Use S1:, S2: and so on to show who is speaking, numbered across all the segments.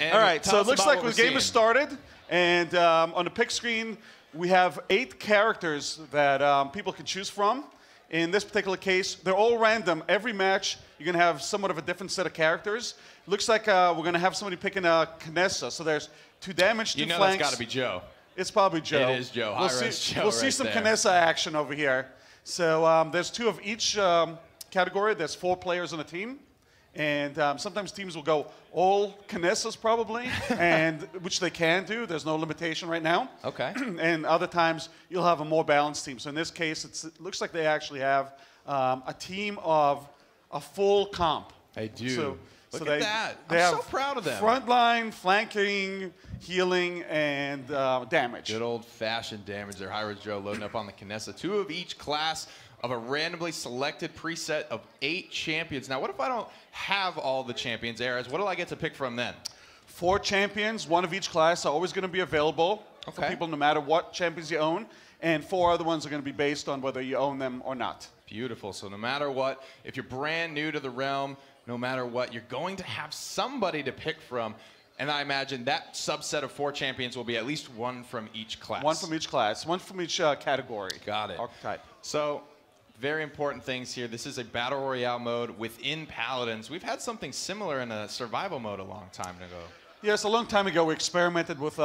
S1: And
S2: all right, so it looks like the game has
S1: is
S2: started. And on the pick screen, we have 8 characters that people can choose from. In this particular case, they're all random. Every match, you're going to have somewhat of a different set of characters. Looks like we're going to have somebody picking Knessa. So there's 2 damage, 2
S1: You know
S2: flanks.
S1: that's got to be Joe.
S2: It's probably Joe.
S1: It is Joe.
S2: We'll see some Knessa action over here. So there's 2 of each category. There's 4 players on a team. And sometimes teams will go all Knessas probably, and which they can do. There's no limitation right now.
S1: Okay.
S2: And other times you'll have a more balanced team. So in this case, it looks like they actually have a team of a full comp.
S1: They do.
S2: So
S1: Look at that.
S2: They
S1: I'm
S2: have
S1: so proud of them.
S2: Frontline, flanking, healing, and damage.
S1: Good old-fashioned damage there. Hi-Rez Joe loading up on the Knessa. 2 of each class of a randomly selected preset of 8 champions. Now, what if I don't have all the champions, Erez? What do I get to pick from then?
S2: 4 champions, 1 of each class, are always going to be available for people no matter what champions you own. And 4 other ones are going to be based on whether you own them or not.
S1: Beautiful. So no matter what, if you're brand new to the realm, no matter what, you're going to have somebody to pick from. And I imagine that subset of 4 champions will be at least 1 from each class.
S2: 1 from each class, 1 from each category.
S1: Got it.
S2: Archetype.
S1: So very important things here. This is a battle royale mode within Paladins. We've had something similar in a survival mode a long time ago.
S2: Yes, a long time ago we experimented with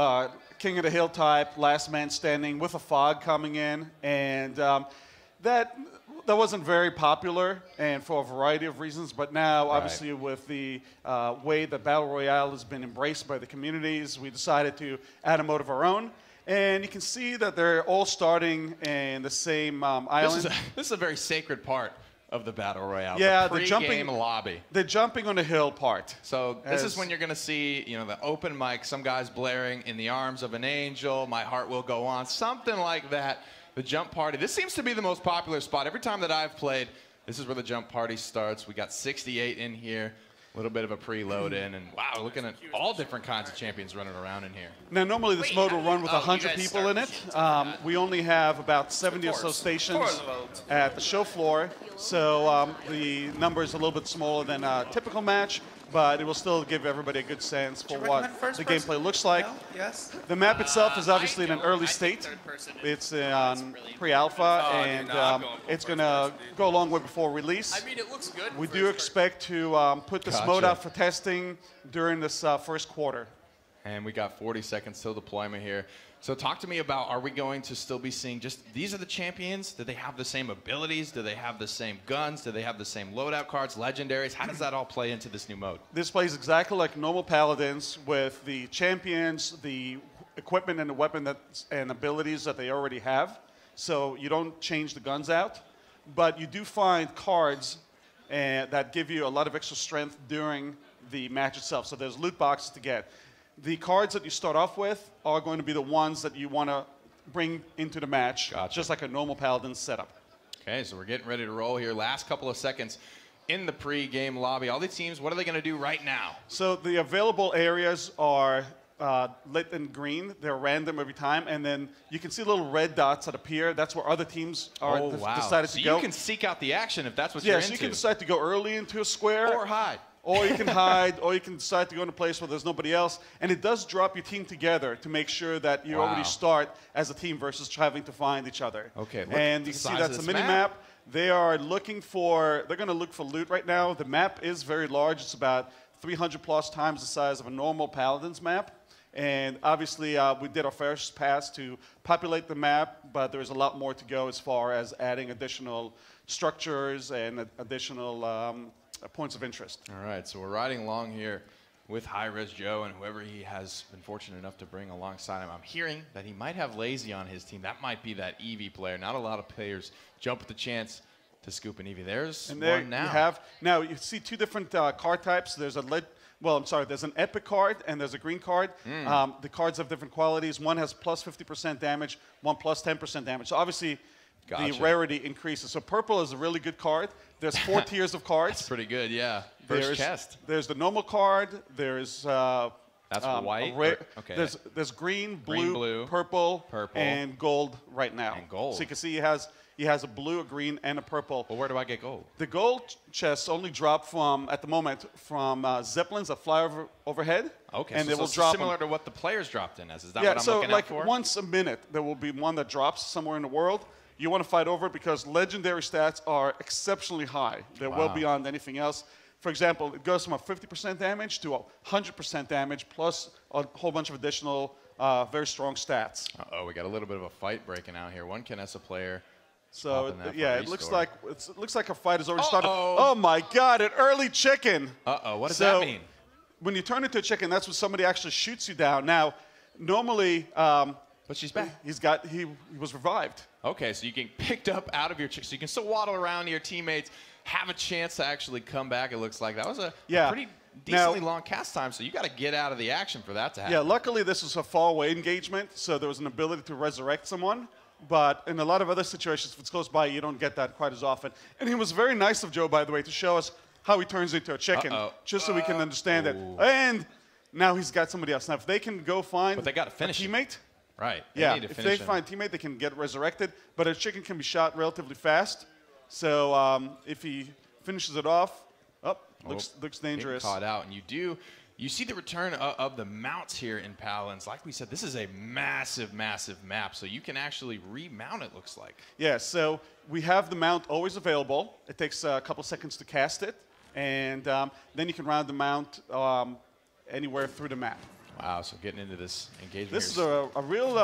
S2: King of the Hill type, Last Man Standing, with a fog coming in, and that wasn't very popular, and for a variety of reasons. But now, obviously, with the way that battle royale has been embraced by the communities, we decided to add a mode of our own. And you can see that they're all starting in the same island.
S1: This is a very sacred part of the battle royale.
S2: Yeah,
S1: the pre-game lobby.
S2: The jumping on the hill part.
S1: So this is when you're going to see, you know, the open mic, some guys blaring "In the Arms of an Angel," "My Heart Will Go On," something like that. The jump party. This seems to be the most popular spot. Every time that I've played, this is where the jump party starts. We got 68 in here. A little bit of a preload in, and wow, looking at all different kinds of champions running around in here.
S2: Now, normally this mode will run with 100 people in it. We only have about 70 or so stations at the show floor, so the number is a little bit smaller than a typical match, but it will still give everybody a good sense for what the gameplay looks like.
S3: No? Yes?
S2: The map itself is obviously in an early state. It's on pre-alpha, and it's going to go a long way before release.
S3: I mean, it looks good.
S2: We do expect to put this mode out for testing during this first quarter.
S1: And we got 40 seconds till deployment here. So talk to me about, are we going to still be seeing just, these are the champions? Do they have the same abilities? Do they have the same guns? Do they have the same loadout cards, legendaries? How does that all play into this new mode?
S2: This plays exactly like normal Paladins with the champions, the equipment and the weapon and abilities that they already have. So you don't change the guns out, but you do find cards that give you a lot of extra strength during the match itself. So there's loot boxes to get. The cards that you start off with are going to be the ones that you want to bring into the match, just like a normal Paladin setup. Okay,
S1: so we're getting ready to roll here. Last couple of seconds in the pre-game lobby. All these teams, what are they going to do right now?
S2: So the available areas are lit in green. They're random every time, and then you can see little red dots that appear. That's where other teams are decided to go.
S1: So you can seek out the action if that's what you're into.
S2: Yes, you can decide to go early into a square.
S1: Or hide.
S2: Or you can hide, or you can decide to go in a place where there's nobody else. And it does drop your team together to make sure that you already start as a team versus having to find each other.
S1: Okay.
S2: And you can see that's a mini-map. They are looking for, they're going to look for loot right now. The map is very large. It's about 300 plus times the size of a normal Paladins map. And obviously, we did our first pass to populate the map, but there's a lot more to go as far as adding additional structures and additional points of interest.
S1: All right, so we're riding along here with Hi-Rez Joe and whoever he has been fortunate enough to bring alongside him. I'm hearing that he might have Lazy on his team. That might be that Eevee player. Not a lot of players jump at the chance to scoop an Eevee. There's one now.
S2: Now you see 2 different card types. There's there's an epic card and there's a green card. The cards have different qualities. One has plus 50% damage, one plus 10% damage. So obviously, the rarity increases. So purple is a really good card. There's 4 tiers of cards.
S1: That's pretty good, yeah. First chest.
S2: There's the normal card. There's
S1: that's white.
S2: Okay. There's green, blue, purple, and gold right now.
S1: And gold.
S2: So you can see he has he has a blue, a green, and a purple.
S1: Well, where do I get gold?
S2: The gold chests only drop from, at the moment, from Zeppelins that fly overhead.
S1: Okay,
S2: and
S1: so,
S2: they will
S1: it's
S2: drop
S1: similar to what the players dropped in as. Is that
S2: yeah,
S1: what I'm
S2: so
S1: looking
S2: like
S1: out for?
S2: once a minute, there will be one that drops somewhere in the world. You want to fight over it because legendary stats are exceptionally high. They're well beyond anything else. For example, it goes from a 50% damage to a 100% damage plus a whole bunch of additional very strong stats.
S1: Uh-oh, we got a little bit of a fight breaking out here. One Knessa player.
S2: So yeah, it looks like a fight has already started. Oh my God, an early chicken.
S1: Uh-oh, what does that mean?
S2: When you turn into a chicken, that's when somebody actually shoots you down. Now, normally,
S1: but she's back.
S2: He was revived.
S1: Okay, so you get picked up out of your chicken, so you can still waddle around to your teammates, have a chance to actually come back. It looks like that was a pretty decently long cast time, so you got to get out of the action for that to happen.
S2: Yeah, luckily this was a far away engagement, so there was an ability to resurrect someone. But in a lot of other situations, if it's close by, you don't get that quite as often. And it was very nice of Joe, by the way, to show us how he turns into a chicken, just so we can understand it. And now he's got somebody else. Now, if they can go find
S1: a teammate,
S2: right?
S1: Yeah,
S2: if they find a teammate, they can get resurrected. But a chicken can be shot relatively fast. So if he finishes it off, looks dangerous.
S1: Caught out, and you see the return of the mounts here in Paladins. Like we said, this is a massive, massive map, so you can actually remount it, looks like.
S2: Yeah, so we have the mount always available. It takes a couple seconds to cast it, and then you can round the mount anywhere through the map.
S1: Wow, so getting into this engagement.
S2: This is a real...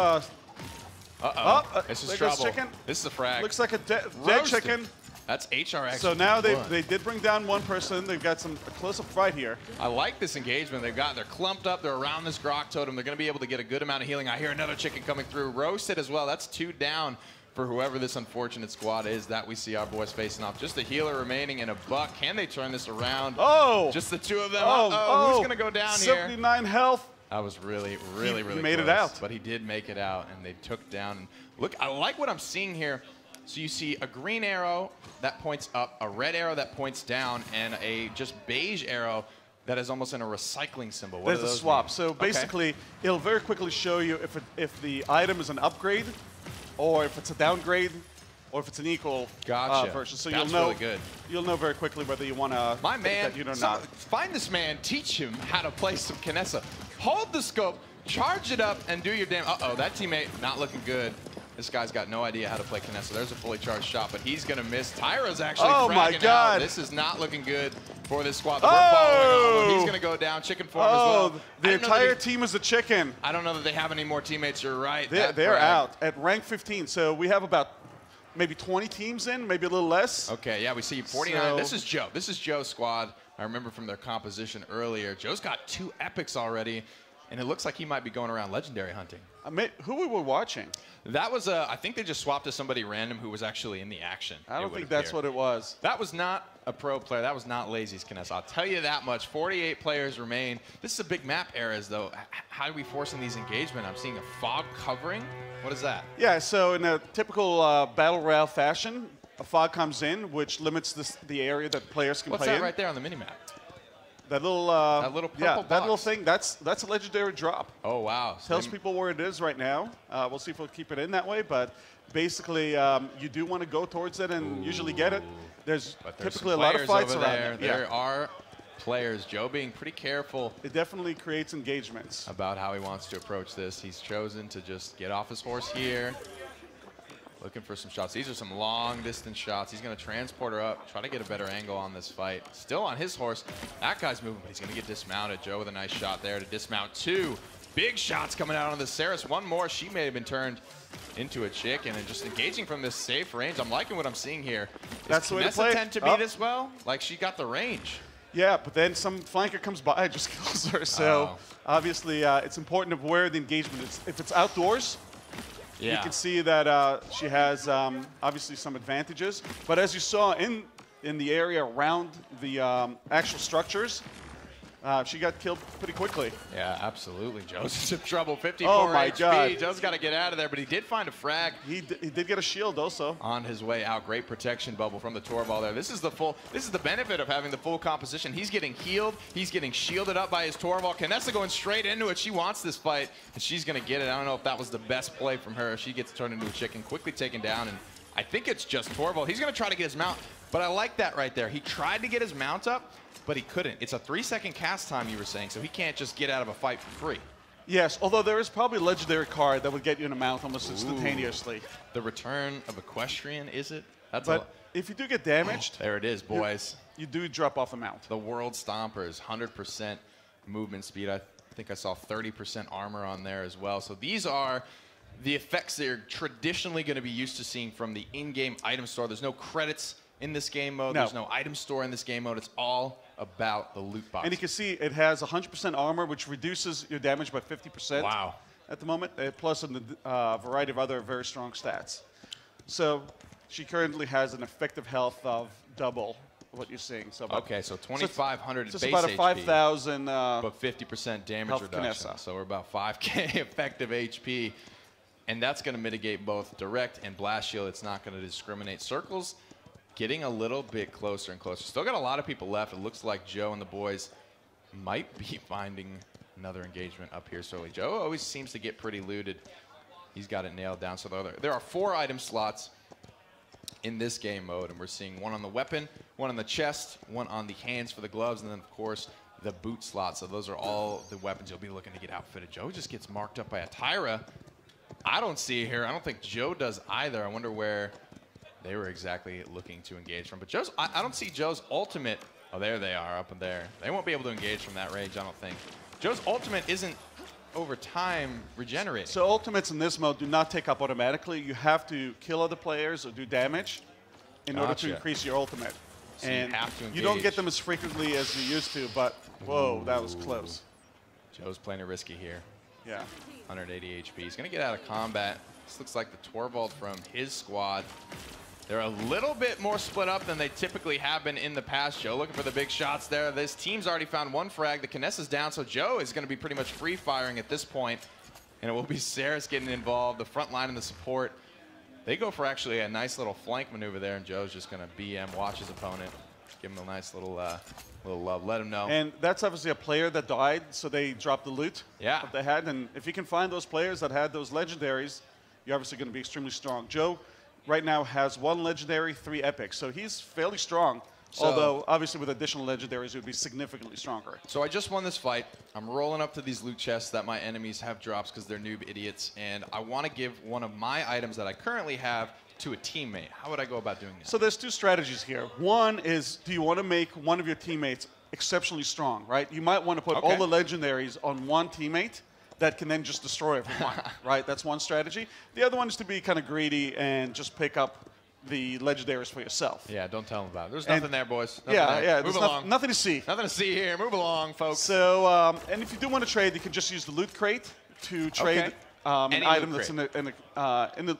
S1: this is trouble.
S2: Chicken.
S1: This is a frag.
S2: Looks like a dead chicken.
S1: That's HRX.
S2: So now they did bring down one person. They've got a close-up fight here.
S1: I like this engagement. They're clumped up. They're around this grok totem. They're going to be able to get a good amount of healing. I hear another chicken coming through. Roasted as well. That's 2 down for whoever this unfortunate squad is that we see our boys facing off. Just a healer remaining and a buck. Can they turn this around?
S2: Oh!
S1: Just the 2 of them. Who's going to go down
S2: 79 health.
S1: That was really really
S2: he made
S1: close,
S2: it out.
S1: But he did make it out, and they took down. Look, I like what I'm seeing here. So you see a green arrow that points up, a red arrow that points down, and a just beige arrow that is almost in a recycling symbol. What
S2: There's a swap. So basically, it'll very quickly show you if the item is an upgrade, or if it's a downgrade, or if it's an equal version. So
S1: That's really good.
S2: You'll know very quickly whether you want to
S1: My man,
S2: that or not.
S1: Find this man, teach him how to play some Knessa. Hold the scope, charge it up, and do your damn... Uh-oh, that teammate not looking good. This guy's got no idea how to play Knessa. There's a fully charged shot, but he's going to miss. Tyra's actually fragging out. This is not looking good for this squad. We're following on. He's going to go down. Chicken form as well.
S2: The entire team is a chicken.
S1: I don't know that they have any more teammates. You're right.
S2: They're out at rank 15. So we have about maybe 20 teams in, maybe a little less.
S1: Okay, yeah, we see 49. So, this is Joe. This is Joe's squad. I remember from their composition earlier. Joe's got 2 epics already, and it looks like he might be going around legendary hunting.
S2: Who we were watching?
S1: That was I think they just swapped to somebody random who was actually in the action.
S2: I don't think that's what it was.
S1: That was not a pro player. That was not Lazy's Knessa. I'll tell you that much. 48 players remain. This is a big map eras, though. How are we forcing these engagement? I'm seeing a fog covering. What is that?
S2: Yeah, so in a typical Battle Royale fashion, a fog comes in, which limits the area that players can
S1: What's
S2: play in.
S1: What's that right there on the minimap?
S2: That little
S1: purple box.
S2: That little thing, that's a legendary drop.
S1: Oh, wow.
S2: Tells people where it is right now. We'll see if we'll keep it in that way, but basically you do want to go towards it and usually get it. There's typically a lot of fights around there.
S1: There are players. Joe being pretty careful.
S2: It definitely creates engagements.
S1: About how he wants to approach this. He's chosen to just get off his horse here. Looking for some shots. These are some long distance shots. He's going to transport her up, try to get a better angle on this fight. Still on his horse. That guy's moving, but he's going to get dismounted. Joe with a nice shot there to dismount 2. Big shots coming out on the Saris. One more. She may have been turned into a chicken and just engaging from this safe range. I'm liking what I'm seeing here.
S2: That's the way to play.
S1: Does Knessa tend to be this well? Like she got the range.
S2: Yeah, but then some flanker comes by and just kills her. So obviously it's important of where the engagement is. If it's outdoors, you can see that she has obviously some advantages. But as you saw in the area around the actual structures, she got killed pretty quickly.
S1: Yeah, absolutely. Joe's in trouble. 54 HP.
S2: God.
S1: Joe's got to get out of there, but he did find a frag.
S2: He did get a shield also.
S1: On his way out. Great protection bubble from the Torvald there. This is the benefit of having the full composition. He's getting healed. He's getting shielded up by his Torvald. Knessa going straight into it. She wants this fight, and she's going to get it. I don't know if that was the best play from her. She gets turned into a chicken, quickly taken down, and I think it's just Torvald. He's going to try to get his mount, but I like that right there. He tried to get his mount up, but he couldn't. It's a 3-second cast time, you were saying, so he can't just get out of a fight for free.
S2: Yes, although there is probably a legendary card that would get you in a mount almost instantaneously.
S1: The return of Equestrian, is it?
S2: But if you do get damaged,
S1: there it is, boys.
S2: You do drop off a mount.
S1: The World Stompers, 100% movement speed. I think I saw 30% armor on there as well. So these are the effects that you're traditionally going to be used to seeing from the in-game item store. There's no credits in this game mode.
S2: No.
S1: There's no item store in this game mode. It's all about the loot box.
S2: And you can see it has 100% armor, which reduces your damage by 50%.
S1: Wow.
S2: At the moment, plus a variety of other very strong stats. So she currently has an effective health of double what you're seeing. So
S1: okay, so 2,500
S2: so
S1: base
S2: about a
S1: HP,
S2: 5,000
S1: but 50% damage reduction.
S2: Kinessa.
S1: So we're about 5K effective HP. And that's going to mitigate both direct and blast shield. It's not going to discriminate. Circles getting a little bit closer and closer. Still got a lot of people left. It looks like Joe and the boys might be finding another engagement up here. So Joe always seems to get pretty looted. He's got it nailed down. So there are 4 item slots in this game mode, and we're seeing one on the weapon, one on the chest, one on the hands for the gloves, and then, of course, the boot slot. So those are all the weapons you'll be looking to get outfitted. Joe just gets marked up by a Tyra. I don't see it here. I don't think Joe does either. I wonder where they were exactly looking to engage from. But Joe's, I don't see Joe's ultimate. Oh, there they are, up in there. They won't be able to engage from that range, I don't think. Joe's ultimate isn't over time regenerating.
S2: So ultimates in this mode do not take up automatically. You have to kill other players or do damage in order to increase your ultimate.
S1: So
S2: and
S1: you have to engage.
S2: You don't get them as frequently as you used to, but whoa, that was close.
S1: Joe's playing it risky here.
S2: Yeah.
S1: 180 HP. He's going to get out of combat. This looks like the Torvald from his squad. They're a little bit more split up than they typically have been in the past. Joe looking for the big shots there. This team's already found one frag. The Kinessa's down, so Joe is going to be pretty much free firing at this point. And it will be Saris getting involved, the front line and the support. They go for actually a nice little flank maneuver there, and Joe's just going to BM, watch his opponent, give him a nice little love, let him know.
S2: And that's obviously a player that died, so they dropped the loot
S1: that
S2: they had. And if you can find those players that had those legendaries, you're obviously going to be extremely strong. Joe right now has 1 legendary, 3 epics, so he's fairly strong. So, although, obviously, with additional legendaries, it would be significantly stronger.
S1: So I just won this fight. I'm rolling up to these loot chests that my enemies have drops because they're noob idiots, and I want to give one of my items that I currently have to a teammate. How would I go about doing that?
S2: So there's 2 strategies here. One is, do you want to make one of your teammates exceptionally strong, right? You might want to put all the legendaries on one teammate that can then just destroy everyone, right? That's one strategy. The other one is to be kind of greedy and just pick up the legendaries for yourself.
S1: Yeah, don't tell them about it. There's nothing there, boys. Nothing
S2: yeah,
S1: there.
S2: yeah.
S1: Move along.
S2: Nothing to see.
S1: Nothing to see here. Move along, folks.
S2: So, and if you do want to trade, you can just use the loot crate to trade an item that's in the.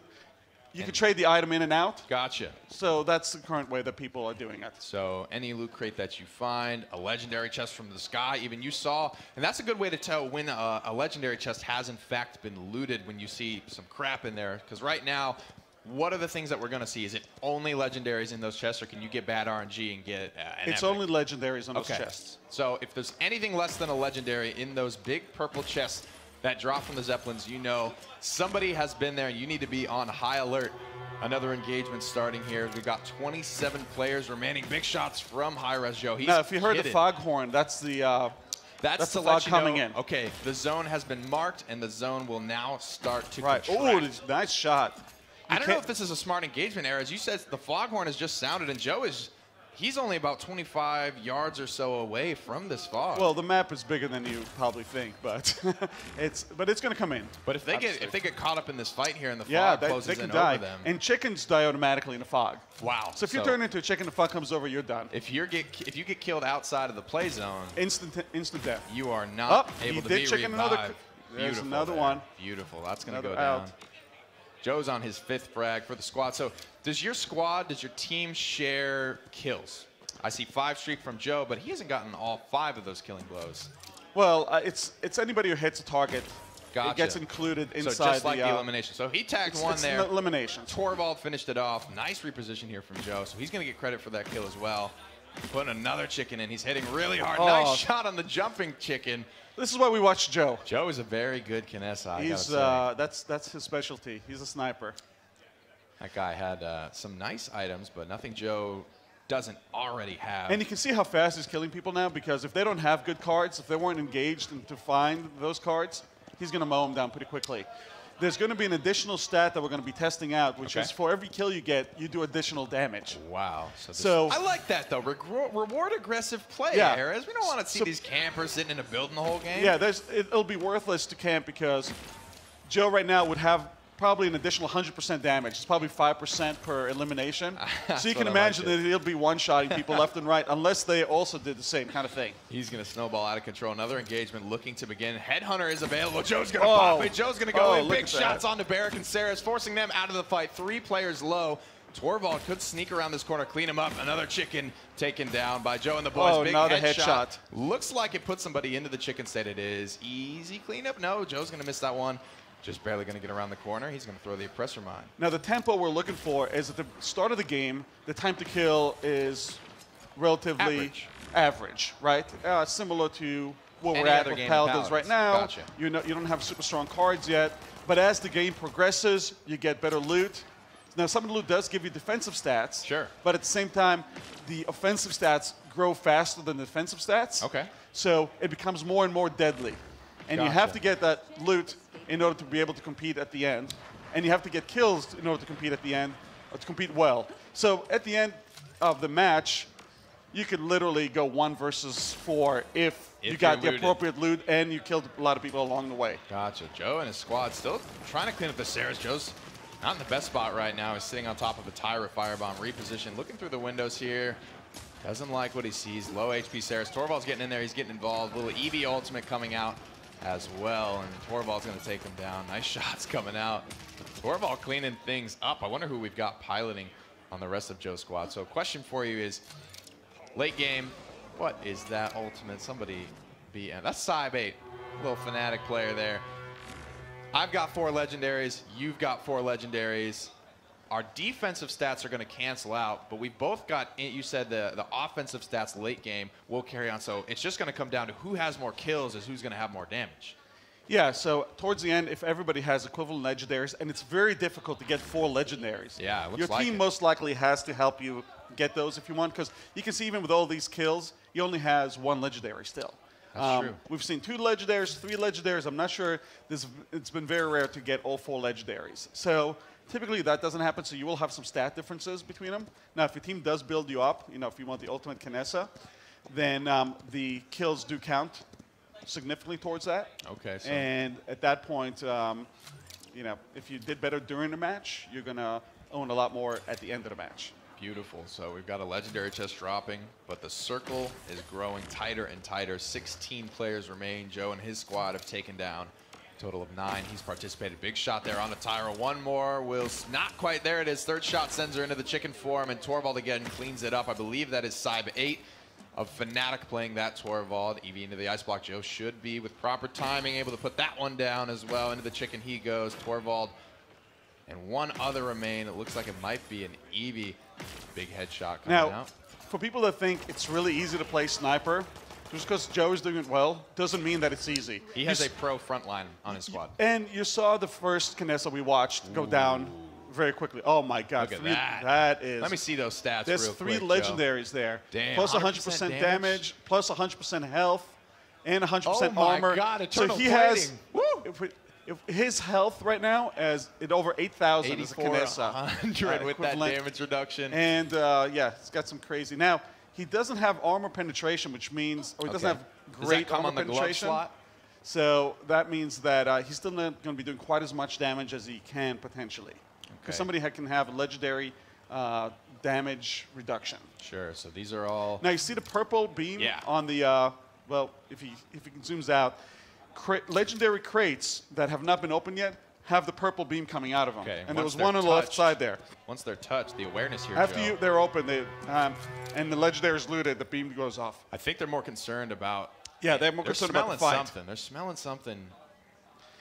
S2: You can trade the item in and out.
S1: Gotcha.
S2: So that's the current way that people are doing it.
S1: So any loot crate that you find, a legendary chest from the sky, even you saw, and that's a good way to tell when a legendary chest has in fact been looted, when you see some crap in there. Because right now, what are the things that we're going to see? Is it only legendaries in those chests, or can you get bad RNG and get an
S2: It's
S1: epic?
S2: only legendaries on those chests.
S1: So if there's anything less than a legendary in those big purple chests that drop from the Zeppelins, you know somebody has been there. You need to be on high alert. Another engagement starting here. We've got 27 players remaining. Big shots from Hi-Rez Joe. He's
S2: now, if you heard the foghorn, that's the fog coming in.
S1: Okay, the zone has been marked, and the zone will now start to
S2: contract. Oh, nice shot.
S1: I don't know if this is a smart engagement, As you said, the foghorn has just sounded, and Joe he's only about 25 yards or so away from this fog.
S2: Well, the map is bigger than you probably think, but it's going to come in.
S1: But if they get caught up in this fight here and the fog closes in over them,
S2: and chickens die automatically in a fog.
S1: Wow!
S2: So if you turn into a chicken, the fog comes over, you're done.
S1: If you get killed outside of the play zone,
S2: instant death.
S1: You are not able to be revived.
S2: There's another one.
S1: Beautiful. That's going to go down. Joe's on his 5th frag for the squad. So does your team share kills? I see 5 streak from Joe, but he hasn't gotten all 5 of those killing blows.
S2: Well, it's anybody who hits a target.
S1: Gotcha.
S2: It gets included inside
S1: so just like the elimination. So he tagged one there.
S2: It's elimination.
S1: Torvald finished it off. Nice reposition here from Joe. So he's going to get credit for that kill as well. Putting another chicken in. He's hitting really hard. Oh. Nice shot on the jumping chicken.
S2: This is why we watch Joe.
S1: Joe is a very good Kinessa, I gotta say.
S2: That's his specialty. He's a sniper.
S1: That guy had some nice items, but nothing Joe doesn't already have.
S2: And you can see how fast he's killing people now, because if they don't have good cards, if they weren't engaged to find those cards, he's going to mow them down pretty quickly. There's going to be an additional stat that we're going to be testing out, which is for every kill you get, you do additional damage.
S1: Wow.
S2: So
S1: I like that, though. Reward aggressive play,
S2: yeah.
S1: Hi-Rez. We don't want to see these campers sitting in a building the whole game.
S2: Yeah, it'll be worthless to camp, because Joe right now would have probably an additional 100% damage. It's probably 5% per elimination. So you can imagine that he'll be one-shotting people left and right, unless they also did the same kind of thing.
S1: He's going to snowball out of control. Another engagement looking to begin. Headhunter is available. Joe's going to pop it. Joe's going to go in. Big shots onto Barrick and Saris, forcing them out of the fight. 3 players low. Torvald could sneak around this corner, clean him up. Another chicken taken down by Joe and the boys. Big
S2: another
S1: headshot. Looks like it put somebody into the chicken state. It is easy cleanup. No, Joe's going to miss that one. Just barely going to get around the corner. He's going to throw the oppressor mine.
S2: Now, the tempo we're looking for is at the start of the game, the time to kill is relatively average, right? Similar to where we're at with Paladins right now.
S1: Gotcha.
S2: You don't have super strong cards yet. But as the game progresses, you get better loot. Now, some of the loot does give you defensive stats.
S1: Sure.
S2: But at the same time, the offensive stats grow faster than the defensive stats.
S1: Okay.
S2: So it becomes more and more deadly. And you have to get that loot in order to be able to compete at the end. And you have to get kills in order to compete at the end, or to compete well. So at the end of the match, you could literally go 1 versus 4 if you got the appropriate loot and you killed a lot of people along the way.
S1: Gotcha. Joe and his squad still trying to clean up the Saris. Joe's not in the best spot right now. He's sitting on top of a Tyra firebomb, repositioned, looking through the windows here. Doesn't like what he sees. Low HP Saris. Torvald's getting in there. He's getting involved. Little EV ultimate coming out as well, and Torvald's going to take him down. Nice shots coming out. Torvald cleaning things up. I wonder who we've got piloting on the rest of Joe's squad. So question for you is, late game, what is that ultimate? Somebody be, that's Cybe 8, little Fnatic player there. I've got 4 legendaries. You've got 4 legendaries. Our defensive stats are going to cancel out, but we've both got, you said the offensive stats late game will carry on. So it's just going to come down to who has more kills is who's going to have more damage.
S2: Yeah, so towards the end, if everybody has equivalent legendaries, and it's very difficult to get 4 legendaries.
S1: Yeah, it looks
S2: your
S1: like
S2: team most likely has to help you get those if you want, because you can see even with all these kills, he only has 1 legendary still.
S1: That's true.
S2: We've seen 2 legendaries, 3 legendaries. I'm not sure. It's been very rare to get all 4 legendaries. So typically that doesn't happen, so you will have some stat differences between them. Now, if your team does build you up, if you want the ultimate Kinessa, then the kills do count significantly towards that.
S1: Okay. So
S2: and at that point, if you did better during the match, you're going to own a lot more at the end of the match.
S1: Beautiful. So we've got a legendary chest dropping, but the circle is growing tighter and tighter. 16 players remain. Joe and his squad have taken down a total of 9. He's participated. Big shot there on the Tyra. 1 more. Not quite there. It is. 3rd shot sends her into the chicken form, and Torvald again cleans it up. I believe that is Cybe 8 of Fnatic playing that Torvald. EV into the ice block. Joe should be, with proper timing, able to put that one down as well. Into the chicken he goes. Torvald and 1 other remain. It looks like it might be an EV. Big headshot coming out.
S2: For people that think it's really easy to play sniper, just because Joe is doing it well, doesn't mean that it's easy.
S1: He has a pro front line on his squad.
S2: And you saw the first Kinessa we watched go down very quickly. Oh my God.
S1: Look at that.
S2: That is.
S1: Let me see those stats
S2: There's
S1: real
S2: 3
S1: quick,
S2: legendaries
S1: Joe.
S2: there.
S1: Damn,
S2: plus 100% damage, plus 100% health, and 100% armor.
S1: Oh my God, eternal
S2: so he has, if his health right now is at over 8,000 as a Kinessa.
S1: 100 with that damage reduction.
S2: And yeah, he's got some crazy. Now, he doesn't have armor penetration, which means, or he doesn't have great armor penetration. Slot? So that means that he's still not going to be doing quite as much damage as he can potentially. Because somebody can have a legendary damage reduction.
S1: Sure, so these are all...
S2: Now, you see the purple beam on the, well, if he zooms out, legendary crates that have not been opened yet have the purple beam coming out of them.
S1: Okay,
S2: and there was one on the left side there.
S1: Once they're touched, the awareness here,
S2: After they're open, and the legendary is looted, the beam goes off.
S1: I think they're more concerned about...
S2: Yeah, they're more concerned about the fight.
S1: They're smelling something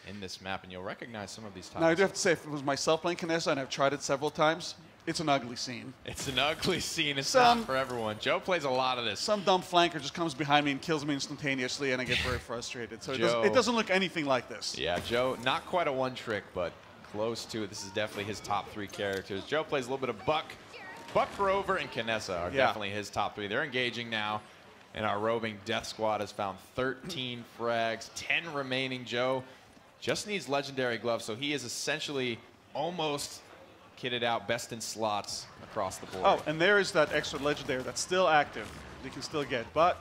S1: in this map, and you'll recognize some of these tiles.
S2: Now, I do have to say, if it was myself playing Kinessa, and I've tried it several times, it's an ugly scene.
S1: It's an ugly scene. It's not for everyone. Joe plays a lot of this.
S2: Some dumb flanker just comes behind me and kills me instantaneously, and I get very frustrated. So it doesn't look anything like this.
S1: Yeah, Joe, not quite a one trick, but close to it. This is definitely his top 3 characters. Joe plays a little bit of Buck. Buck, Rover, and Knessa are definitely his top 3. They're engaging now. And our roving death squad has found 13 frags, 10 remaining. Joe just needs legendary gloves, so he is essentially almost kitted out, best in slots across the board.
S2: Oh, and there is that extra legendary that's still active. You can still get, but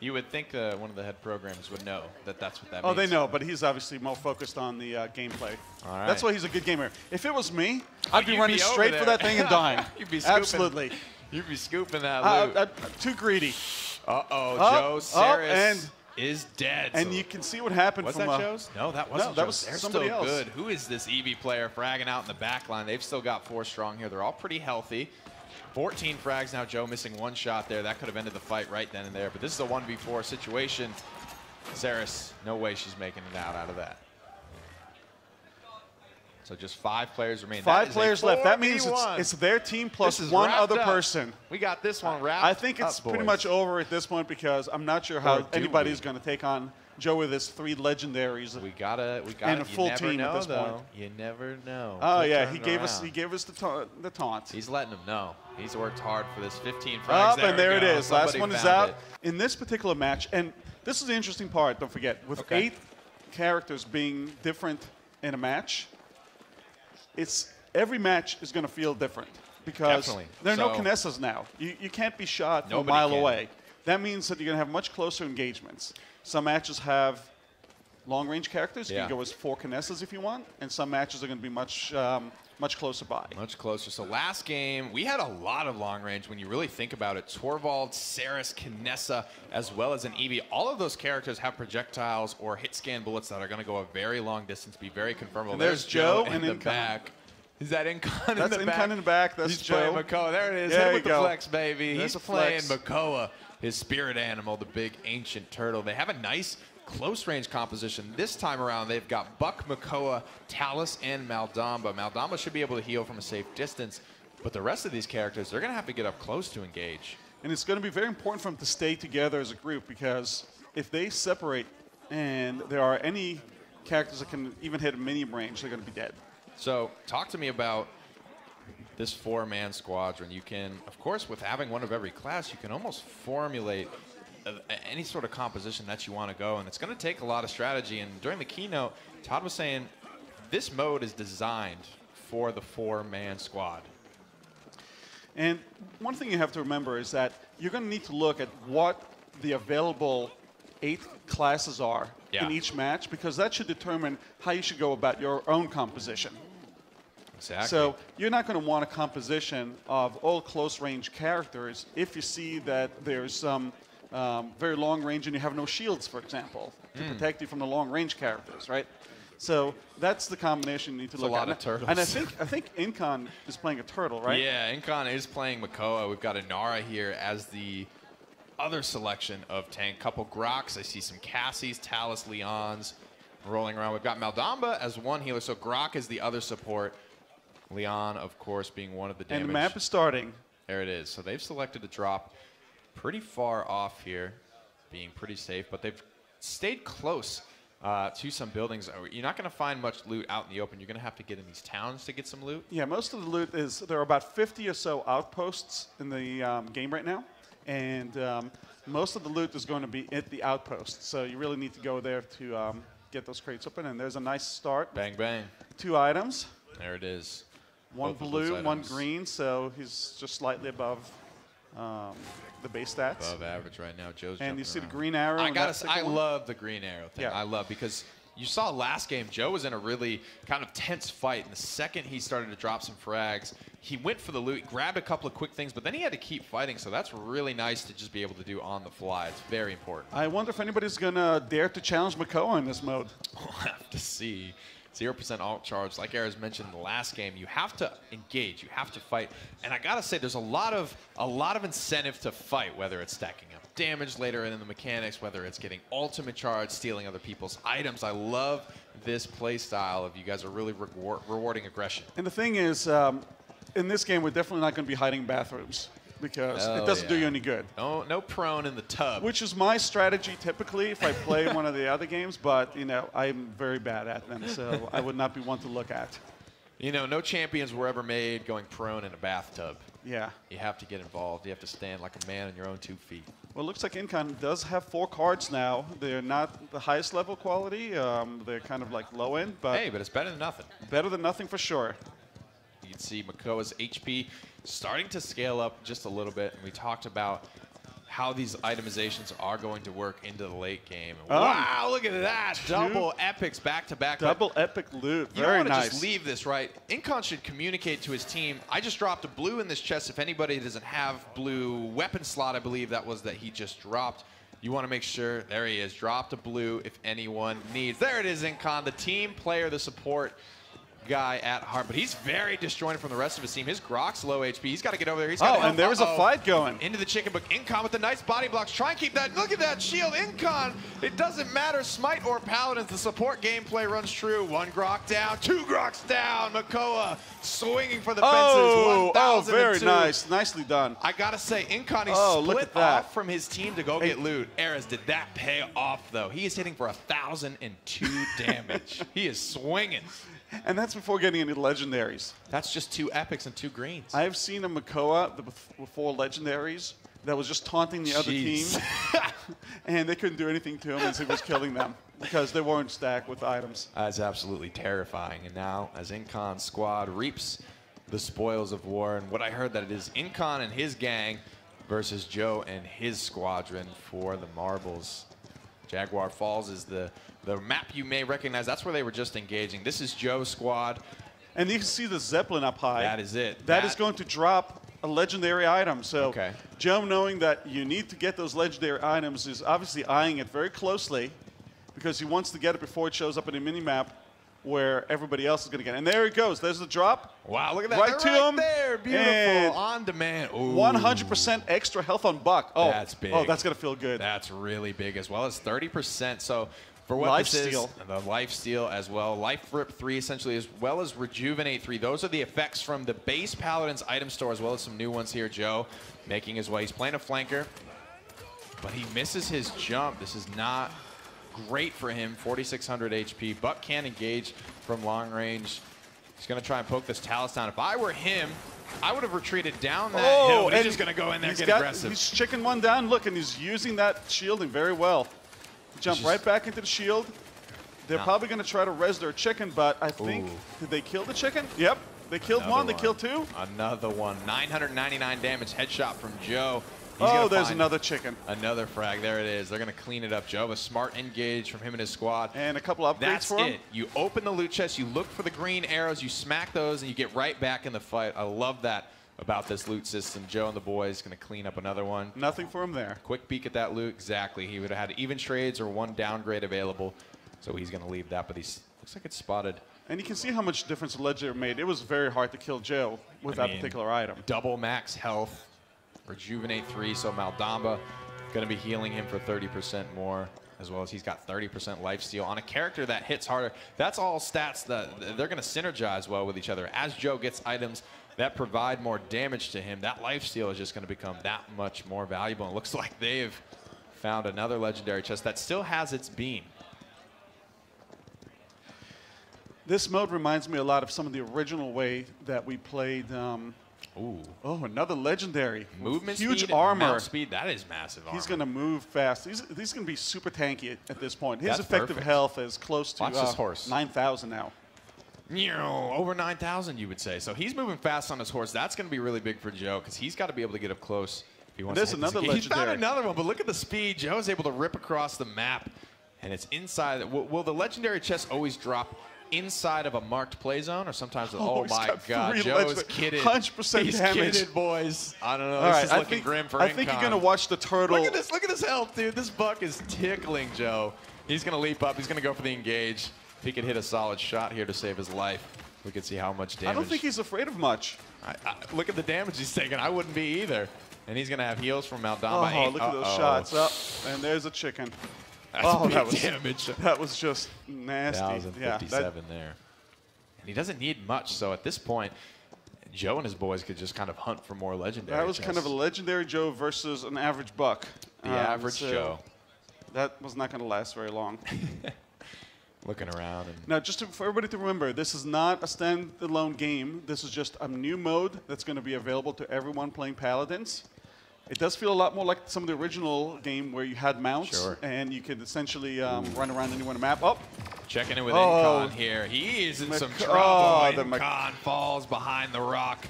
S1: you would think one of the head programmers would know that that's what that
S2: means. Oh, they know, but he's obviously more focused on the gameplay.
S1: All right.
S2: That's why he's a good gamer. If it was me, I'd be running straight for that thing and dying.
S1: You'd be scooping,
S2: absolutely.
S1: You'd be scooping that loot.
S2: Too greedy.
S1: Uh-oh, Joe Saris is dead.
S2: And you can see what happened
S1: was
S2: from
S1: that Joe's? No, that wasn't
S2: that
S1: Joe's.
S2: was
S1: They're
S2: somebody
S1: still
S2: else.
S1: good. Who is this EV player fragging out in the back line? They've still got 4 strong here. They're all pretty healthy. 14 frags now. Joe missing 1 shot there. That could have ended the fight right then and there. But this is a 1v4 situation. Saris, no way she's making it out of that. So just 5 players remain.
S2: 5 players left. That means it's their team plus 1 other person.
S1: We got this one wrapped.
S2: I think it's pretty much over at this point because I'm not sure how anybody's going to take on Joe with his 3 legendaries.
S1: We got
S2: and a full team at this point.
S1: You never know.
S2: Oh yeah, he gave us the taunt.
S1: He's letting him know. He's worked hard for this 15 frags.
S2: And there it is.
S1: Somebody
S2: last one is out.
S1: it.
S2: In this particular match, and this is the interesting part. Don't forget, with 8 characters being different in a match. Every match is going to feel different because there are no Knessas now. You can't be shot from a mile away. That means that you're going to have much closer engagements. Some matches have long-range characters. You can go as 4 Knessas if you want, and some matches are going to be much closer by.
S1: Much closer. So last game, we had a lot of long range when you really think about it. Torvald, Saris, Knessa, as well as an Eevee. All of those characters have projectiles or hit scan bullets that are going to go a very long distance, be very confirmable.
S2: And there's Joe in
S1: the back. Is that Incon in the back?
S2: That's Incon in the back. That's
S1: He's
S2: Joe.
S1: playing Makoa. There it is.
S2: There
S1: Hit with the
S2: go.
S1: flex, baby.
S2: There's
S1: He's
S2: a
S1: playing
S2: flex.
S1: Makoa, his spirit animal, the big ancient turtle. They have a nice close-range composition. This time around, they've got Buck, Makoa, Talus, and Maldamba. Maldamba should be able to heal from a safe distance, but the rest of these characters, they're going to have to get up close to engage.
S2: And it's going to be very important for them to stay together as a group because if they separate and there are any characters that can even hit a medium range, they're going to be dead.
S1: So talk to me about this 4-man squadron. You can, of course, with having one of every class, you can almost formulate any sort of composition that you want to go, and it's going to take a lot of strategy. And during the keynote, Todd was saying this mode is designed for the 4-man squad.
S2: And one thing you have to remember is that you're going to need to look at what the available 8 classes are in each match, because that should determine how you should go about your own composition.
S1: Exactly.
S2: So you're not going to want a composition of all close-range characters if you see that there's some very long range and you have no shields, for example, to protect you from the long-range characters, right? So that's the combination you need to look at.
S1: A lot of turtles.
S2: And I think Incon is playing a turtle, right?
S1: Yeah, Incon is playing Makoa. We've got Inara here as the other selection of tank. Couple Groks. I see some Cassies, Talus, Leons rolling around. We've got Maldamba as one healer, so Grok is the other support. Leon, of course, being one of the damage.
S2: And the map is starting.
S1: There it is. So they've selected to drop pretty far off here, being pretty safe, but they've stayed close to some buildings. You're not going to find much loot out in the open. You're going to have to get in these towns to get some loot.
S2: Yeah, most of the loot is, there are about 50 or so outposts in the game right now, and most of the loot is going to be at the outposts. So you really need to go there to get those crates open, and there's a nice start.
S1: Bang, bang.
S2: 2 items.
S1: There it is.
S2: One blue, one green, so he's just slightly above the base stats.
S1: Above average right now. Joe's
S2: and you see
S1: around.
S2: the green arrow.
S1: I love the green arrow thing.
S2: Yeah.
S1: I love because you saw last game, Joe was in a really kind of tense fight. And the second he started to drop some frags, he went for the loot, grabbed a couple of quick things, but then he had to keep fighting. So that's really nice to just be able to do on the fly. It's very important.
S2: I wonder if anybody's going to dare to challenge Makoa in this mode.
S1: We'll have to see. 0% alt charge. Like Erez mentioned in the last game, you have to engage, you have to fight. And I gotta say, there's a lot of incentive to fight, whether it's stacking up damage later in the mechanics, whether it's getting ultimate charge, stealing other people's items. I love this play style of you guys are really rewarding aggression.
S2: And the thing is, in this game, we're definitely not going to be hiding bathrooms. because it doesn't do you any good.
S1: No prone in the tub.
S2: Which is my strategy typically if I play one of the other games, but you know I'm very bad at them, so I would not be one to look at.
S1: You know, no champions were ever made going prone in a bathtub.
S2: Yeah.
S1: You have to get involved. You have to stand like a man on your own 2 feet.
S2: Well, it looks like Incon does have 4 cards now. They're not the highest level quality. They're kind of like low end, but
S1: hey, but it's better than nothing.
S2: Better than nothing for sure.
S1: You can see Makoa's HP starting to scale up just a little bit, and we talked about how these itemizations are going to work into the late game. Wow, look at that. Double epics back-to-back.
S2: Double epic loot.
S1: You
S2: Very
S1: don't want to
S2: nice.
S1: just leave this, right? Incon should communicate to his team, I just dropped a blue in this chest. If anybody doesn't have blue weapon slot, I believe that was that he just dropped. You want to make sure, there he is, dropped a blue if anyone needs. There it is, Incon, the team player, the support guy at heart, but he's very disjointed from the rest of his team. His Grok's low HP. He's got to get over there. He's got
S2: and there was a fight going.
S1: Into the chicken, but Incon with the nice body blocks. Try and keep that. Look at that shield. Incon, it doesn't matter. Smite or Paladins, the support gameplay runs true. 1 Grok down, 2 Groks down. Makoa swinging for the fences. 1002.
S2: Very nice. Nicely done.
S1: I got to say, Incon, he split off from his team to go get loot. Eras, did that pay off, though? He is hitting for 1,002 damage. He is swinging.
S2: And that's before getting any legendaries.
S1: That's just 2 epics and 2 greens.
S2: I've seen a Makoa before legendaries that was just taunting the other team, and they couldn't do anything to him as he was killing them because they weren't stacked with items.
S1: That's absolutely terrifying. And now, as Incon's squad reaps the spoils of war, and what I heard that it is Incon and his gang versus Joe and his squadron for the marbles. Jaguar Falls is the map you may recognize. That's where they were just engaging. This is Joe's squad.
S2: And you can see the Zeppelin up high.
S1: That is it.
S2: That is going to drop a legendary item. So Joe, knowing that you need to get those legendary items, is obviously eyeing it very closely because he wants to get it before it shows up in a mini-map where everybody else is going to get it. And there it goes. There's the drop.
S1: Wow, look at that.
S2: Right to him.
S1: There. Beautiful.
S2: And
S1: on demand.
S2: 100% extra health on Buck. Oh,
S1: that's big.
S2: Oh, that's going to feel good.
S1: That's really big, as well as 30%. So for what this is, the life steal as well. Life rip 3 essentially, as well as rejuvenate 3. Those are the effects from the base Paladins item store, as well as some new ones here. Joe making his way. He's playing a flanker, but he misses his jump. This is not great for him. 4,600 HP. Buck can't engage from long range. He's going to try and poke this Talus down. If I were him, I would have retreated down that hill. And he's just going to go in there and get aggressive.
S2: He's chicken one down. Look, and he's using that shielding very well. Jump right back into the shield. They're probably going to try to res their chicken, but I think, did they kill the chicken? Yep. They killed one. They killed 2.
S1: Another one. 999 damage headshot from Joe.
S2: There's another chicken.
S1: Another frag. There it is. They're going to clean it up. Joe, a smart engage from him and his squad.
S2: And a couple upgrades for him.
S1: That's it. You open the loot chest, you look for the green arrows, you smack those, and you get right back in the fight. I love that about this loot system. Joe and the boys going to clean up another one.
S2: Nothing for him there.
S1: Quick peek at that loot. Exactly. He would have had even trades or 1 downgrade available, so he's going to leave that, but he looks like it's spotted. And
S2: you can see how much difference the Legendary made. It was very hard to kill Joe with that particular item.
S1: Double max health. Rejuvenate 3, so Maldamba going to be healing him for 30% more, as well as he's got 30% lifesteal on a character that hits harder. That's all stats that they're going to synergize well with each other. As Joe gets items that provide more damage to him, that lifesteal is just going to become that much more valuable. And it looks like they've found another legendary chest that still has its beam.
S2: This mode reminds me a lot of some of the original way that we played. Oh, another legendary.
S1: Movement
S2: huge
S1: speed,
S2: armor.
S1: Mount speed. That is massive armor.
S2: He's going to move fast. He's going to be super tanky at this point. His effective health is close to 9,000 now.
S1: Over 9,000, you would say. So he's moving fast on his horse. That's going to be really big for Joe because he's got to be able to get up close. If he wants
S2: There's
S1: to hit
S2: another
S1: this.
S2: legendary.
S1: He's found another one, but look at the speed. Joe's able to rip across the map, and it's inside. Will the legendary chest always drop inside of a marked play zone, or sometimes? Oh my God, Joe's kidded.
S2: 100%
S1: He's
S2: damage.
S1: Kidded, boys. I don't know.
S2: All
S1: This is looking grim for
S2: I think you're going to watch the turtle.
S1: Look at this. Look at this health, dude. This buck is tickling Joe. He's going to leap up. He's going to go for the engage. If he could hit a solid shot here to save his life, we could see how much damage.
S2: I don't think he's afraid of much.
S1: Look at the damage he's taking. I wouldn't be either. And he's going to have heals from Maldamba.
S2: Oh, look at those shots. And there's a chicken.
S1: That's big damage.
S2: That was just nasty.
S1: 1,057 there. And he doesn't need much, so at this point, Joe and his boys could just kind of hunt for more legendary.
S2: That was kind of a legendary Joe versus an average buck.
S1: The average Joe.
S2: That was not going to last very long.
S1: Looking around. And
S2: now, just for everybody to remember, this is not a standalone game. This is just a new mode that's going to be available to everyone playing Paladins. It does feel a lot more like some of the original game where you had mounts, and you could essentially run around anywhere on the map. Oh,
S1: checking in with Incon here. He is in some trouble. Incon falls behind the rock.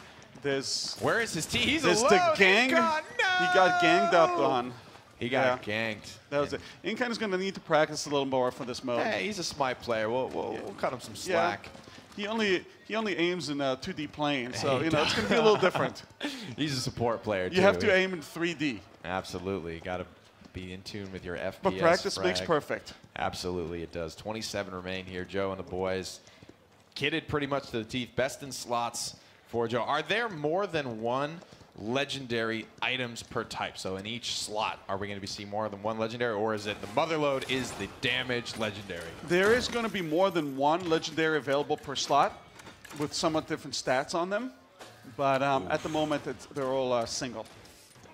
S1: Where is his team? He's alone.
S2: The gang.
S1: Incon, no!
S2: He got ganged up on.
S1: He got ganked.
S2: That was it. Incon is going to need to practice a little more for this mode.
S1: Hey, he's a smite player. We'll cut him some slack.
S2: Yeah. He only aims in 2D plane, so it's going to be a little different.
S1: He's a support player, too.
S2: You have to aim in 3D.
S1: Absolutely. You got to be in tune with your FPS.
S2: But practice makes perfect.
S1: Absolutely, it does. 27 remain here. Joe and the boys kitted pretty much to the teeth. Best in slots for Joe. Are there more than one legendary items per type? So in each slot, are we going to be seeing more than one legendary, or is it the motherload is the damaged legendary?
S2: There is going to be more than one legendary available per slot with somewhat different stats on them. But at the moment, they're all single.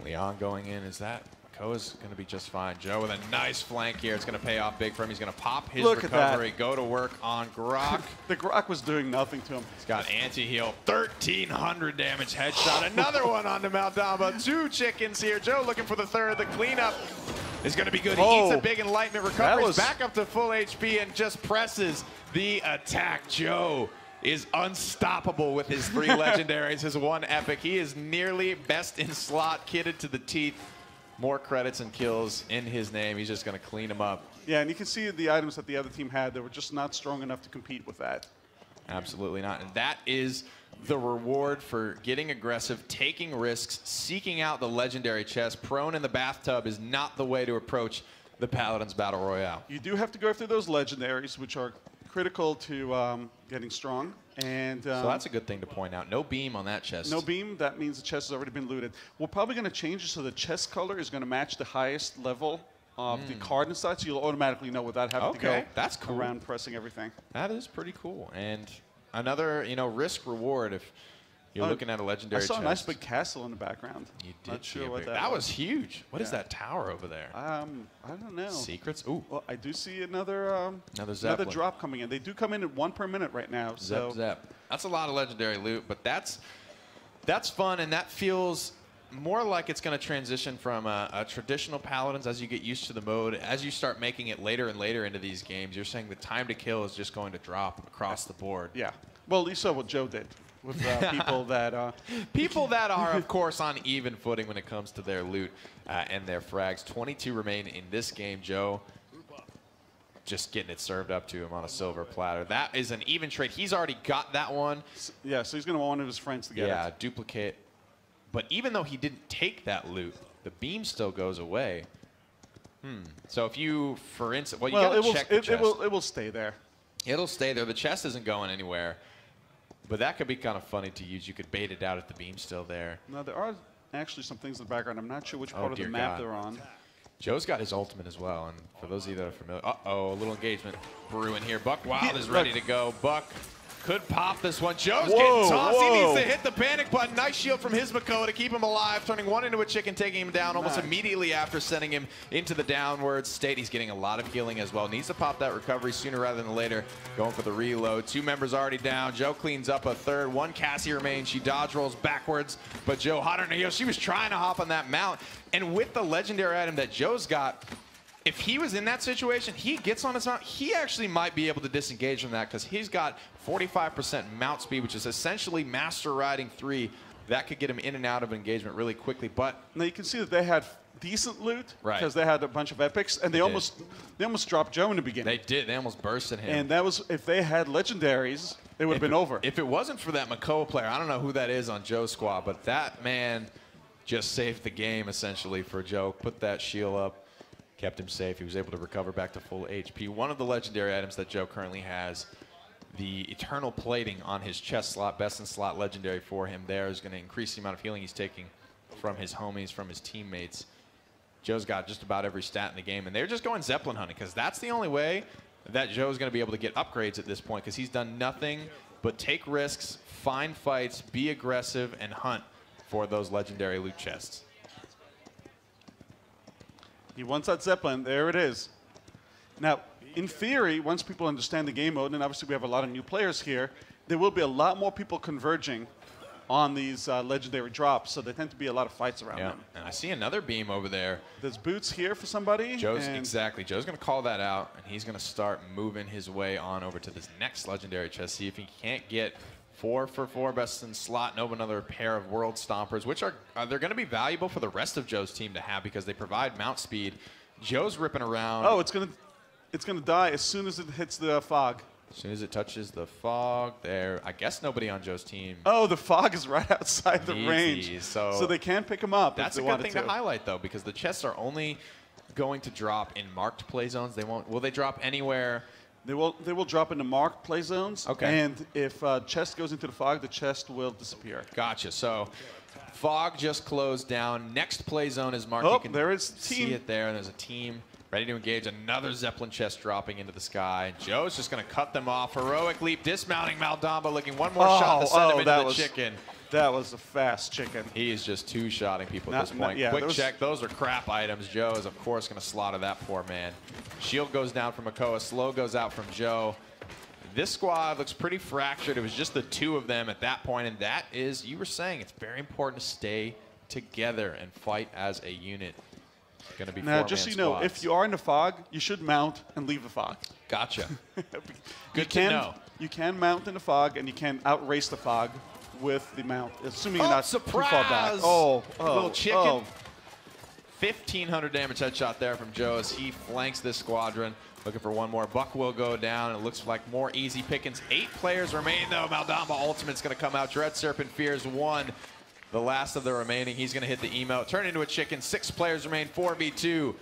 S1: Leon going in. Is that Koa's going to be just fine. Joe with a nice flank here. It's going to pay off big for him. He's going to pop his recovery, go to work on Grok.
S2: The Grok was doing nothing to him.
S1: He's got anti-heal, 1,300 damage headshot. Another one onto Maldamba. 2 chickens here. Joe looking for the third. The cleanup is going to be good. He eats a big enlightenment, recovers back up to full HP, and just presses the attack. Joe is unstoppable with his 3 legendaries, his 1 epic. He is nearly best in slot, kitted to the teeth. More credits and kills in his name. He's just going to clean them up.
S2: Yeah, and you can see the items that the other team had. They were just not strong enough to compete with that.
S1: Absolutely not. And that is the reward for getting aggressive, taking risks, seeking out the legendary chest. Prone in the bathtub is not the way to approach the Paladins Battle Royale.
S2: You do have to go after those legendaries, which are critical to getting strong. And
S1: so that's a good thing to point out. No beam on that chest.
S2: No beam. That means the chest has already been looted. We're probably going to change it so the chest color is going to match the highest level of the card inside, so you'll automatically know without having to go around pressing everything.
S1: That is pretty cool. And another, risk reward if you're looking at a legendary chest.
S2: I saw a nice big castle in the background.
S1: You did.
S2: Not sure what
S1: that was huge. What is that tower over there?
S2: I don't know.
S1: Secrets? Ooh.
S2: Well, I do see another drop coming in. They do come in at 1 per minute right now. So.
S1: Zep. That's a lot of legendary loot, but that's fun, and that feels more like it's going to transition from a traditional Paladins as you get used to the mode. As you start making it later and later into these games, you're saying the time to kill is just going to drop across the board.
S2: Yeah. Well, you saw what Joe did with
S1: people that are, of course, on even footing when it comes to their loot and their frags. 22 remain in this game. Joe just getting it served up to him on a silver platter. That is an even trade. He's already got that one.
S2: Yeah, so he's going to want one of his friends to get it.
S1: Yeah, duplicate. But even though he didn't take that loot, the beam still goes away. So if you, for instance, you got to check the chest.
S2: It will stay there.
S1: It'll stay there. The chest isn't going anywhere. But that could be kind of funny to use. You could bait it out if the beam's still there.
S2: No, there are actually some things in the background. I'm not sure which part of the map they're on.
S1: Joe's got his ultimate as well, and for those of you that are familiar, a little engagement brewing here. Buck Wild is ready to go. Buck could pop this one. Joe's getting tossed. He needs to hit the panic button. Nice shield from his Makoa to keep him alive, turning one into a chicken, taking him down almost immediately after sending him into the downward state. He's getting a lot of healing as well. Needs to pop that recovery sooner rather than later. Going for the reload. 2 members already down. Joe cleans up a third. 1 Cassie remains. She dodge rolls backwards, but Joe hotter than a heel. She was trying to hop on that mount. And with the legendary item that Joe's got, if he was in that situation, he gets on his mount, he actually might be able to disengage from that because he's got 45% mount speed, which is essentially master riding 3. That could get him in and out of engagement really quickly. But
S2: now you can see that they had decent loot because they had a bunch of epics, and they almost dropped Joe in the beginning.
S1: They did. They almost bursted him.
S2: And that was, if they had legendaries, it would have been over.
S1: If it wasn't for that Makoa player, I don't know who that is on Joe's squad, but that man just saved the game essentially for Joe. Put that shield up. Kept him safe. He was able to recover back to full HP. One of the legendary items that Joe currently has, the Eternal Plating on his chest slot, best in slot legendary for him there, is going to increase the amount of healing he's taking from his homies, from his teammates. Joe's got just about every stat in the game, and they're just going Zeppelin hunting because that's the only way that Joe's going to be able to get upgrades at this point because he's done nothing but take risks, find fights, be aggressive, and hunt for those legendary loot chests.
S2: He wants that Zeppelin. There it is. Now, in theory, once people understand the game mode, and obviously we have a lot of new players here, there will be a lot more people converging on these legendary drops, so there tend to be a lot of fights around them.
S1: And I see another beam over there.
S2: There's boots here for somebody.
S1: Exactly. Joe's going to call that out, and he's going to start moving his way on over to this next legendary chest. See if he can't get 4 for 4 best in slot and open another pair of World Stompers, which are they're going to be valuable for the rest of Joe's team to have because they provide mount speed. Joe's ripping around.
S2: Oh, it's gonna die as soon as it hits the fog.
S1: As soon as it touches the fog, there. I guess nobody on Joe's team.
S2: Oh, the fog is right outside the range,
S1: so
S2: they can pick him up.
S1: That's a good thing to highlight, though, because the chests are only going to drop in marked play zones. They won't. Will they drop anywhere?
S2: They will drop into marked play zones.
S1: Okay.
S2: And if chest goes into the fog, the chest will disappear.
S1: Gotcha. So fog just closed down. Next play zone is marked.
S2: Oh,
S1: you can
S2: there is team.
S1: see it there. And there's a team ready to engage. Another Zeppelin chest dropping into the sky. Joe's just going to cut them off. Heroic leap, dismounting Maldamba, looking one more shot to send him into the chicken.
S2: That was a fast chicken.
S1: He is just two-shotting people at this point. Quick check. Those are crap items. Joe is, of course, going to slaughter that poor man. Shield goes down from Makoa. Slow goes out from Joe. This squad looks pretty fractured. It was just the two of them at that point, and that is, you were saying, it's very important to stay together and fight as a unit. Going to be
S2: now, just so you know, if you are in the fog, you should mount and leave the fog.
S1: Gotcha. Good to know.
S2: You can mount in the fog, and you can outrace the fog with the mount, assuming you're not too far back.
S1: Little chicken. 1,500 damage headshot there from Joe as he flanks this squadron. Looking for one more. Buck will go down. It looks like more easy pickings. 8 players remain, though. Maldamba Ultimate's going to come out. Dread Serpent Fears 1. The last of the remaining. He's going to hit the emote. Turn into a chicken. 6 players remain. 4v2. It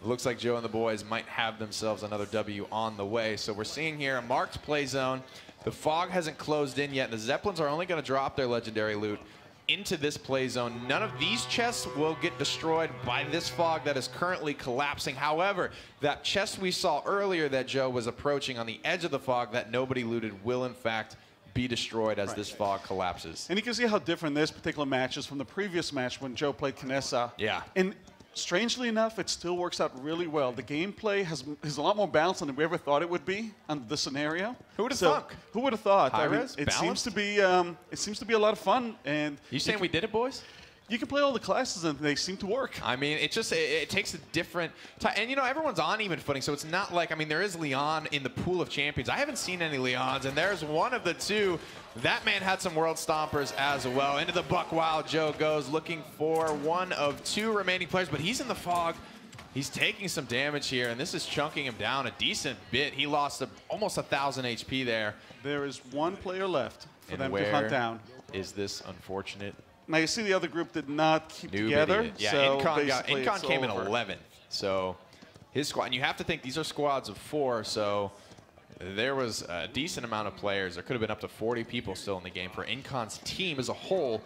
S1: looks like Joe and the boys might have themselves another W on the way. So we're seeing here a marked play zone. The fog hasn't closed in yet. The Zeppelins are only going to drop their legendary loot into this play zone. None of these chests will get destroyed by this fog that is currently collapsing. However, that chest we saw earlier that Joe was approaching on the edge of the fog that nobody looted will, in fact, be destroyed as this fog collapses.
S2: And you can see how different this particular match is from the previous match when Joe played Knessa.
S1: Yeah.
S2: And strangely enough, it still works out really well. The gameplay is a lot more balanced than we ever thought it would be under this scenario.
S1: Who would have thought?
S2: Who would have thought?
S1: Hi-Rez,
S2: it seems to be a lot of fun. And
S1: you saying we did it, boys?
S2: You can play all the classes and they seem to work.
S1: I mean, it takes a different time. And, you know, everyone's on even footing, so it's not like, I mean, there is Leon in the pool of champions. I haven't seen any Leons, and there's one of the two. That man had some World Stompers as well. Into the Buck Wild Joe goes, looking for one of 2 remaining players, but he's in the fog. He's taking some damage here, and this is chunking him down a decent bit. He lost almost 1,000 HP there.
S2: There is 1 player left for them to hunt down.
S1: Is this unfortunate?
S2: Now, you see the other group did not keep together.
S1: Yeah,
S2: so
S1: Incon came in 11th. So his squad, and you have to think these are squads of 4, so there was a decent amount of players. There could have been up to 40 people still in the game for Incon's team as a whole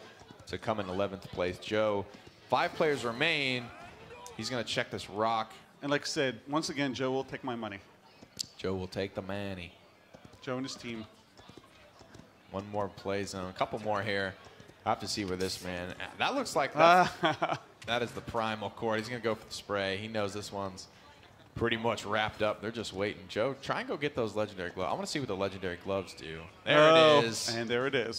S1: to come in 11th place. Joe, 5 players remain. He's going to check this rock.
S2: And like I said, once again, Joe will take my money.
S1: Joe will take the money.
S2: Joe and his team.
S1: One more play zone, a couple more here. I have to see where this man. That looks like that is the primal cord. He's going to go for the spray. He knows this one's pretty much wrapped up. They're just waiting. Joe, try and go get those legendary gloves. I want to see what the legendary gloves do. There it is.
S2: And there it is.